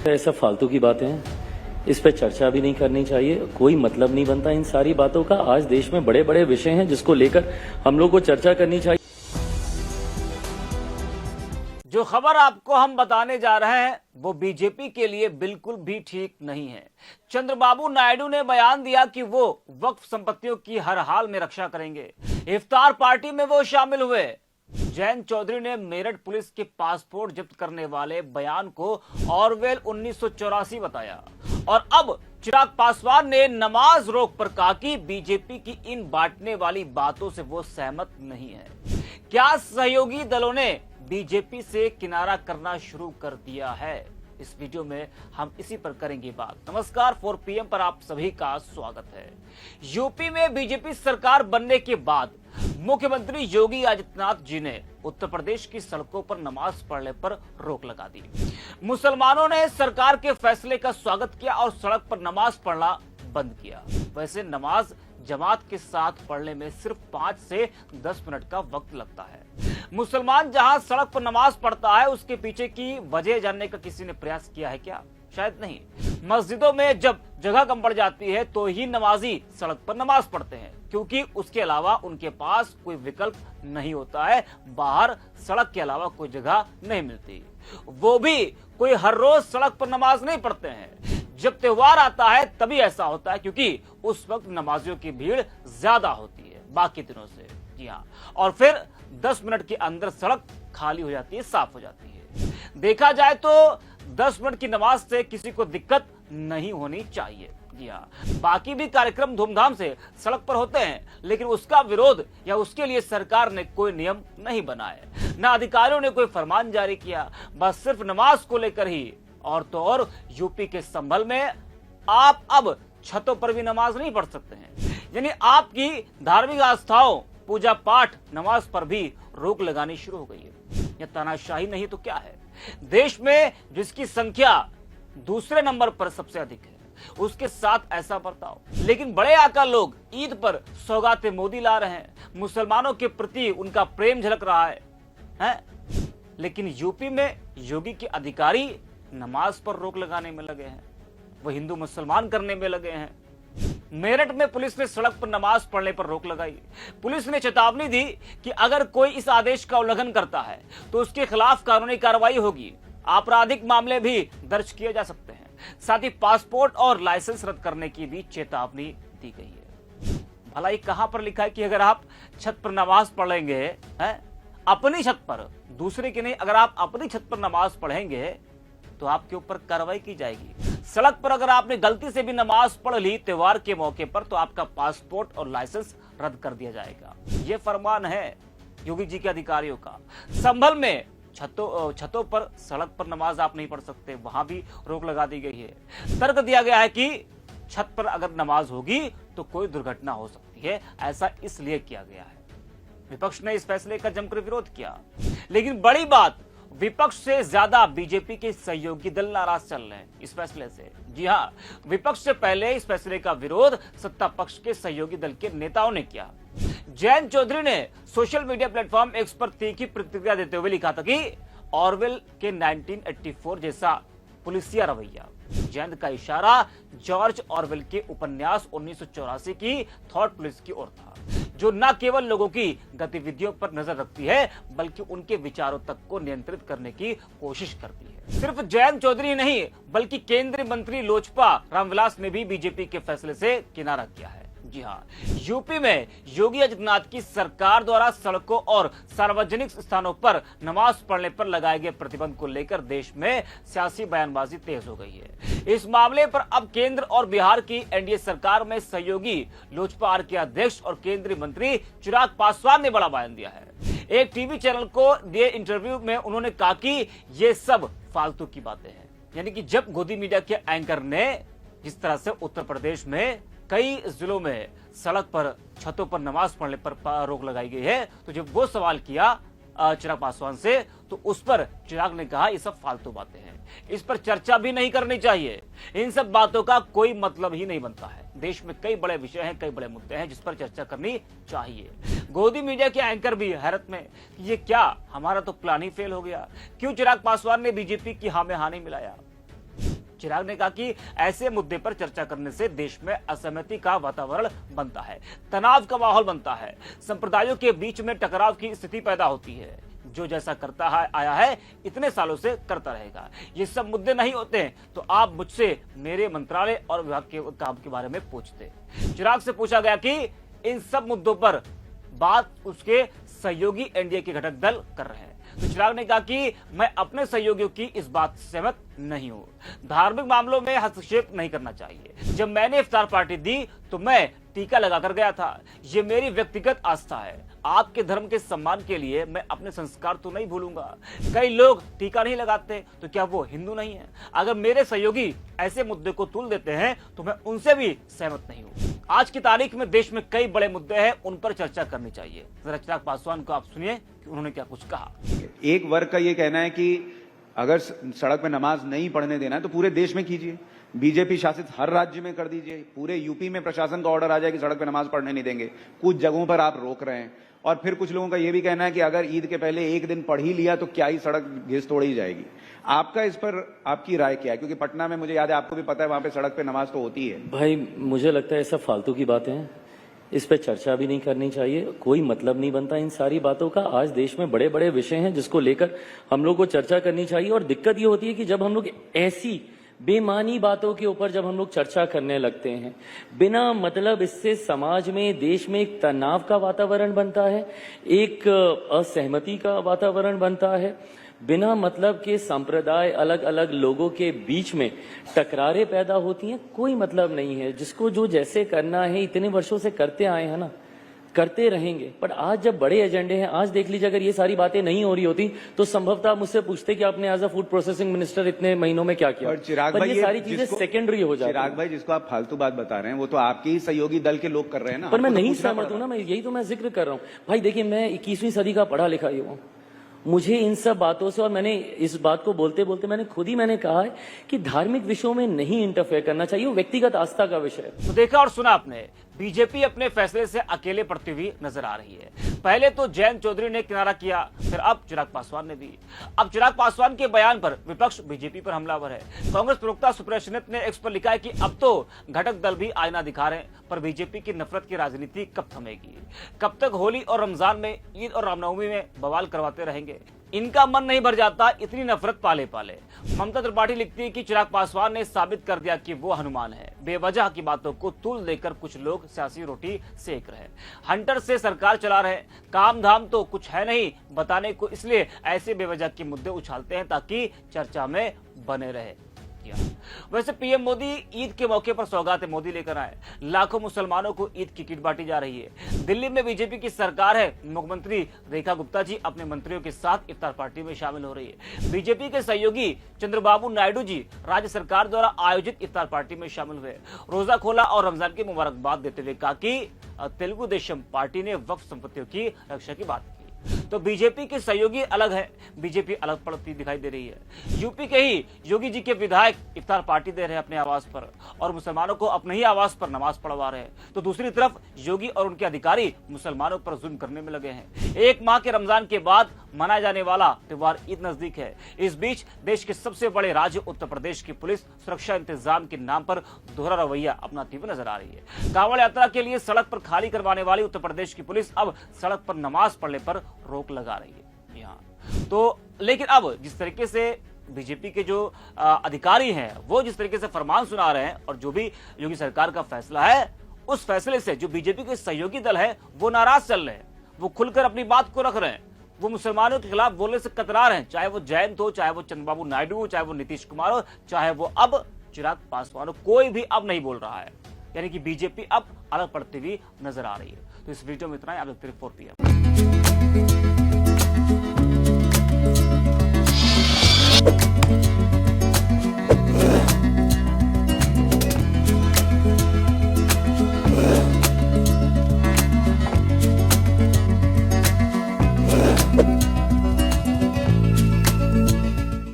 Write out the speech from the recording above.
ऐसा फालतू की बातें हैं, इस पे चर्चा भी नहीं करनी चाहिए, कोई मतलब नहीं बनता इन सारी बातों का। आज देश में बड़े बड़े विषय हैं जिसको लेकर हम लोग को चर्चा करनी चाहिए। जो खबर आपको हम बताने जा रहे हैं वो बीजेपी के लिए बिल्कुल भी ठीक नहीं है। चंद्रबाबू नायडू ने बयान दिया कि वो वक्फ संपत्तियों की हर हाल में रक्षा करेंगे। इफ्तार पार्टी में वो शामिल हुए। जयंत चौधरी ने मेरठ पुलिस के पासपोर्ट जब्त करने वाले बयान को ऑरवेल 1984 बताया। और अब चिराग पासवान ने नमाज रोक पर कहा कि बीजेपी की इन बांटने वाली बातों से वो सहमत नहीं है। क्या सहयोगी दलों ने बीजेपी से किनारा करना शुरू कर दिया है? इस वीडियो में हम इसी पर करेंगे बात। नमस्कार, 4 PM पर आप सभी का स्वागत है। यूपी में बीजेपी सरकार बनने के बाद मुख्यमंत्री योगी आदित्यनाथ जी ने उत्तर प्रदेश की सड़कों पर नमाज पढ़ने पर रोक लगा दी। मुसलमानों ने सरकार के फैसले का स्वागत किया और सड़क पर नमाज पढ़ना बंद किया। वैसे नमाज जमात के साथ पढ़ने में सिर्फ 5 से 10 मिनट का वक्त लगता है। मुसलमान जहां सड़क पर नमाज पढ़ता है उसके पीछे की वजह जानने का किसी ने प्रयास किया है क्या? शायद नहीं। मस्जिदों में जब जगह कम पड़ जाती है तो ही नमाजी सड़क पर नमाज पढ़ते हैं, क्योंकि उसके अलावा उनके पास कोई विकल्प नहीं होता है। बाहर सड़क के अलावा कोई जगह नहीं मिलती। वो भी कोई हर रोज सड़क पर नमाज नहीं पढ़ते हैं। जब त्योहार आता है तभी ऐसा होता है, क्योंकि उस वक्त नमाजियों की भीड़ ज्यादा होती है बाकी दिनों से। जी हाँ, और फिर 10 मिनट के अंदर सड़क खाली हो जाती है, साफ हो जाती है। देखा जाए तो 10 मिनट की नमाज से किसी को दिक्कत नहीं होनी चाहिए। जी हाँ, बाकी भी कार्यक्रम धूमधाम से सड़क पर होते हैं, लेकिन उसका विरोध या उसके लिए सरकार ने कोई नियम नहीं बनाए, न अधिकारियों ने कोई फरमान जारी किया। बस सिर्फ नमाज को लेकर ही। और तो और यूपी के संभल में आप अब छतों पर भी नमाज नहीं पढ़ सकते हैं। यानी आपकी धार्मिक आस्थाओं, पूजा पाठ, नमाज पर भी रोक लगानी शुरू हो गई है। यह तानाशाही नहीं तो क्या है? देश में जिसकी संख्या दूसरे नंबर पर सबसे अधिक है, उसके साथ ऐसा बर्ताव। लेकिन बड़े आका लोग ईद पर सौगातें मोदी ला रहे हैं, मुसलमानों के प्रति उनका प्रेम झलक रहा है? लेकिन यूपी में योगी के अधिकारी नमाज पर रोक लगाने में लगे हैं, वो हिंदू मुसलमान करने में लगे हैं। मेरठ में पुलिस ने सड़क पर नमाज पढ़ने पर रोक लगाई। पुलिस ने चेतावनी दी कि अगर कोई इस आदेश का उल्लंघन करता है तो उसके खिलाफ कानूनी कार्रवाई होगी, आपराधिक मामले भी दर्ज किए जा सकते हैं। साथ ही पासपोर्ट और लाइसेंस रद्द करने की भी चेतावनी दी गई है। भला ये कहां पर लिखा है कि अगर आप छत पर नमाज पढ़ेंगे, अपनी छत पर, दूसरे की नहीं, अगर आप अपनी छत पर नमाज पढ़ेंगे तो आपके ऊपर कार्रवाई की जाएगी। सड़क पर अगर आपने गलती से भी नमाज पढ़ ली त्योहार के मौके पर तो आपका पासपोर्ट और लाइसेंस रद्द कर दिया जाएगा। यह फरमान है योगी जी के अधिकारियों का। संभल में छतों पर सड़क पर नमाज आप नहीं पढ़ सकते, वहां भी रोक लगा दी गई है। तर्क दिया गया है कि छत पर अगर नमाज होगी तो कोई दुर्घटना हो सकती है, ऐसा इसलिए किया गया है। विपक्ष ने इस फैसले का जमकर विरोध किया, लेकिन बड़ी बात, विपक्ष से ज्यादा बीजेपी के सहयोगी दल नाराज चल रहे हैं इस फैसले से। जी हां, विपक्ष से पहले इस फैसले का विरोध सत्ता पक्ष के सहयोगी दल के नेताओं ने किया। जयंत चौधरी ने सोशल मीडिया प्लेटफॉर्म एक्स पर तीखी प्रतिक्रिया देते हुए लिखा था कि ऑरवेल के 1984 जैसा पुलिसिया रवैया। जयंत का इशारा जॉर्ज ऑरवेल के उपन्यास 1984 की थॉट पुलिस की ओर था, जो न केवल लोगों की गतिविधियों पर नजर रखती है बल्कि उनके विचारों तक को नियंत्रित करने की कोशिश करती है। सिर्फ जयंत चौधरी नहीं बल्कि केंद्रीय मंत्री लोजपा रामविलास ने भी बीजेपी के फैसले से किनारा किया है। जी हाँ, यूपी में योगी आदित्यनाथ की सरकार द्वारा सड़कों और सार्वजनिक स्थानों पर नमाज पढ़ने पर लगाए गए प्रतिबंध को लेकर देश में सियासी बयानबाजी तेज हो गई है। इस मामले पर अब केंद्र और बिहार की एनडीए सरकार में सहयोगी लोजपा आर के अध्यक्ष और केंद्रीय मंत्री चिराग पासवान ने बड़ा बयान दिया है। एक टीवी चैनल को दिए इंटरव्यू में उन्होंने कहा कि ये सब फालतू की बातें हैं। यानी कि जब गोदी मीडिया के एंकर ने जिस तरह से उत्तर प्रदेश में कई जिलों में सड़क पर, छतों पर नमाज पढ़ने पर रोक लगाई गई है, तो जब वो सवाल किया चिराग पासवान से तो उस पर चिराग ने कहा ये सब फालतू बातें हैं, इस पर चर्चा भी नहीं करनी चाहिए, इन सब बातों का कोई मतलब ही नहीं बनता है। देश में कई बड़े विषय हैं, कई बड़े मुद्दे हैं जिस पर चर्चा करनी चाहिए। गोदी मीडिया के एंकर भी हैरत में कि ये क्या, हमारा तो प्लान ही फेल हो गया, क्यों चिराग पासवान ने बीजेपी की हाँ में हाँ नहीं मिलाया। चिराग ने कहा कि ऐसे मुद्दे पर चर्चा करने से देश में असहमति का वातावरण बनता है, तनाव का माहौल बनता है, संप्रदायों के बीच में टकराव की स्थिति पैदा होती है। जो जैसा करता आया है इतने सालों से करता रहेगा। ये सब मुद्दे नहीं होते हैं तो आप मुझसे मेरे मंत्रालय और विभाग के काम के बारे में पूछते। चिराग से पूछा गया कि इन सब मुद्दों पर बात उसके सहयोगी एनडीए के घटक दल कर रहे हैं, तो चिराग ने कहा कि मैं अपने सहयोगियों की इस बात से सहमत नहीं हूं। धार्मिक मामलों में हस्तक्षेप नहीं करना चाहिए। जब मैंने इफ्तार पार्टी दी तो मैं टीका लगाकर गया था। ये मेरी व्यक्तिगत आस्था है। आपके धर्म के सम्मान के लिए मैं अपने संस्कार तो नहीं भूलूंगा। कई लोग टीका नहीं लगाते तो क्या वो हिंदू नहीं है? अगर मेरे सहयोगी ऐसे मुद्दे को तुल देते हैं तो मैं उनसे भी सहमत नहीं हूं। आज की तारीख में देश में कई बड़े मुद्दे हैं, उन पर चर्चा करनी चाहिए। जरा चिराग पासवान को आप सुनिए कि उन्होंने क्या कुछ कहा। एक वर्ग का ये कहना है कि अगर सड़क पे नमाज नहीं पढ़ने देना है तो पूरे देश में कीजिए, बीजेपी शासित हर राज्य में कर दीजिए। पूरे यूपी में प्रशासन का ऑर्डर आ जाए कि सड़क पे नमाज पढ़ने नहीं देंगे। कुछ जगहों पर आप रोक रहे हैं। और फिर कुछ लोगों का ये भी कहना है कि अगर ईद के पहले एक दिन पढ़ ही लिया तो क्या ही सड़क घिस तोड़ ही जाएगी। आपका इस पर आपकी राय क्या है? क्योंकि पटना में मुझे याद है, आपको भी पता है, वहां पे सड़क पे नमाज तो होती है। भाई मुझे लगता है ये सब फालतू की बातें हैं, इस पे चर्चा भी नहीं करनी चाहिए। कोई मतलब नहीं बनता इन सारी बातों का। आज देश में बड़े बड़े विषय हैं जिसको लेकर हम लोग को चर्चा करनी चाहिए। और दिक्कत ये होती है कि जब हम लोग ऐसी बेमानी बातों के ऊपर जब हम लोग चर्चा करने लगते हैं, बिना मतलब इससे समाज में, देश में एक तनाव का वातावरण बनता है, एक असहमति का वातावरण बनता है, बिना मतलब के संप्रदाय, अलग अलग लोगों के बीच में टकरारें पैदा होती हैं। कोई मतलब नहीं है। जिसको जो जैसे करना है इतने वर्षों से करते आए हैं ना, करते रहेंगे। पर आज जब बड़े एजेंडे हैं, आज देख लीजिए, अगर ये सारी बातें नहीं हो रही होती तो संभवतः आप मुझसे पूछते कि आपने as a food processing minister इतने महीनों में क्या किया। और चिराग भाई, ये सारी चीजें सेकेंडरी हो जाती हैं। चिराग भाई, जिसको आप फालतू बात बता रहे हैं वो तो आपके ही सहयोगी दल के लोग कर रहे हैं ना। पर मैं नहीं सहमत हूं ना, मैं यही तो मैं जिक्र कर रहा हूं। भाई देखिए, मैं 21वीं सदी का पढ़ा लिखा युवा हूं। मुझे इन सब बातों से, और मैंने इस बात को बोलते बोलते मैंने कहा है कि धार्मिक विषयों में नहीं इंटरफेयर करना चाहिए, वो व्यक्तिगत आस्था का विषय है। तो देखा और सुना आपने, बीजेपी अपने फैसले से अकेले पड़ती हुई नजर आ रही है। पहले तो जयंत चौधरी ने किनारा किया, फिर अब चिराग पासवान ने भी। अब चिराग पासवान के बयान पर विपक्ष बीजेपी पर हमलावर है। कांग्रेस प्रवक्ता सुप्रिया श्रीनेत ने एक्स पर लिखा है कि अब तो घटक दल भी आईना दिखा रहे हैं, पर बीजेपी की नफरत की राजनीति कब थमेगी? कब तक होली और रमजान में, ईद और रामनवमी में बवाल करवाते रहेंगे? इनका मन नहीं भर जाता इतनी नफरत पाले पाले। ममता त्रिपाठी लिखती है कि चिराग पासवान ने साबित कर दिया कि वो हनुमान है। बेवजह की बातों को तुल देकर कुछ लोग सियासी रोटी सेक रहे हैं, हंटर से सरकार चला रहे हैं। काम धाम तो कुछ है नहीं बताने को, इसलिए ऐसे बेवजह के मुद्दे उछालते हैं ताकि चर्चा में बने रहे। वैसे पीएम मोदी ईद के मौके पर सौगात मोदी लेकर आए। लाखों मुसलमानों को ईद की किट बांटी जा रही है। दिल्ली में बीजेपी की सरकार है। मुख्यमंत्री रेखा गुप्ता जी अपने मंत्रियों के साथ इफ्तार पार्टी में शामिल हो रही है। बीजेपी के सहयोगी चंद्रबाबू नायडू जी राज्य सरकार द्वारा आयोजित इफ्तार पार्टी में शामिल हुए। रोजा खोला और रमजान की मुबारकबाद देते हुए कहा कि तेलुगु देशम पार्टी ने वक्फ संपत्तियों की रक्षा की बात की। तो बीजेपी के सहयोगी अलग है, बीजेपी अलग पड़ती दिखाई दे रही है। यूपी के ही योगी जी के विधायक इफ्तार पार्टी दे रहे हैं अपने आवास पर और मुसलमानों को अपने ही आवास पर नमाज पढ़वा रहे हैं। तो दूसरी तरफ योगी और उनके अधिकारी मुसलमानों पर जुल्म करने में लगे हैं। एक माह के रमजान के बाद मनाए जाने वाला त्योहार ईद नजदीक है। इस बीच देश के सबसे बड़े राज्य उत्तर प्रदेश की पुलिस सुरक्षा इंतजाम के नाम पर दोहरा रवैया अपनाती हुई नजर आ रही है। कांवड़ यात्रा के लिए सड़क पर खाली करवाने वाली उत्तर प्रदेश की पुलिस अब सड़क पर नमाज पढ़ने पर रोक लगा रही है। यहाँ तो लेकिन अब जिस तरीके से बीजेपी के जो अधिकारी हैं वो जिस तरीके से फरमान सुना रहे हैं और जो भी योगी सरकार का फैसला है, उस फैसले से जो बीजेपी के सहयोगी दल है वो नाराज चल रहे हैं। वो खुलकर अपनी बात को रख रहे हैं। वो मुसलमानों के खिलाफ बोलने से कतरा रहे हैं, चाहे वो जयंत हो, चाहे वो चंद्रबाबू नायडू हो, चाहे वो नीतीश कुमार हो, चाहे वो अब चिराग पासवान हो, कोई भी अब नहीं बोल रहा है। यानी कि बीजेपी अब अलग पड़ती हुई नजर आ रही है। तो इस वीडियो में इतना ही। आप देखते रहिए 4PM।